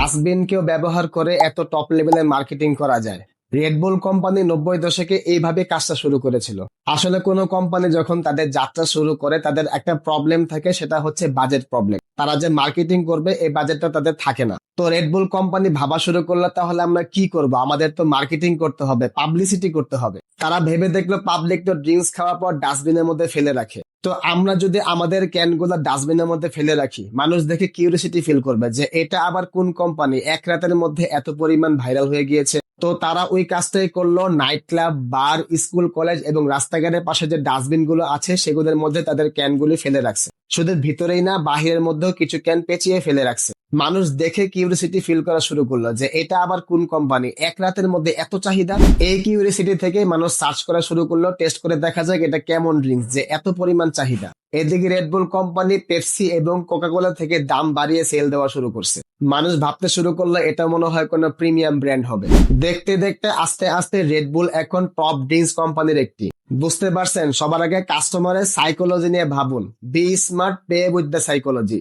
ডাস্টবিনকেও ব্যবহার করে এত টপ লেভেলের মার্কেটিং করা যায়। রেডবুল কোম্পানি 90 দশকে এইভাবে কাজটা শুরু করেছিল। আসলে কোনো কোম্পানি যখন তাদের যাত্রা শুরু করে তাদের একটা প্রবলেম থাকে, সেটা হচ্ছে বাজেট প্রবলেম। তারা যে মার্কেটিং করবে এই বাজেটটা তাদের থাকে না। তো রেডবুল কোম্পানি ভাবা শুরু করলো তাহলে আমরা কি করব, আমাদের তো মার্কেটিং করতে হবে, পাবলিসিটি করতে হবে। তারা ভেবে দেখলো পাবলিক তো ড্রিঙ্কস খাওয়ার পর ডাস্টবিনের মধ্যে ফেলে রাখে, তো আমরা যদি আমাদের ক্যানগুলো ডাস্টবিনের মধ্যে ফেলে রাখি, মানুষ দেখে কিউরিওসিটি ফিল করবে যে এটা আবার কোন কোম্পানি এক রাতের মধ্যে এত পরিমাণ ভাইরাল হয়ে গিয়েছে। তো তারা ওই কাজটাই করলো, নাইট ক্লাব, বার, স্কুল, কলেজ এবং রাস্তাঘাটের পাশে যে ডাস্টবিন গুলো আছে সেগুলোর মধ্যে তাদের ক্যানগুলি ফেলে রাখছে। শুধু ভিতরেই না, বাহিরের মধ্যেও কিছু ক্যান পেঁচিয়ে ফেলে রাখছে। মানুষ দেখে কিউরিওসিটি ফিল করা শুরু করলো যে এটা আবার কোন কোম্পানি, এক রাতের মধ্যে এত চাহিদা। এই কিউরিওসিটি থেকে মানুষ সার্চ করা শুরু করলো, টেস্ট করে দেখা যায় এটা কেমন ড্রিঙ্কস যে এত পরিমাণ চাহিদা। এদিকে রেডবুল কোম্পানি পেপসি এবং কোকাকোলা থেকে দাম বাড়িয়ে সেল দেওয়া শুরু করছে। মানুষ ভাবতে শুরু করলো এটা মনে হয় কোনো প্রিমিয়াম ব্র্যান্ড হবে। দেখতে দেখতে আস্তে আস্তে রেডবুল এখন টপ ড্রিঙ্কস কোম্পানির একটি। বুঝতে পারছেন? সবার আগে কাস্টমারের সাইকোলজি নিয়ে ভাবুন। Be smart, pay with the psychology.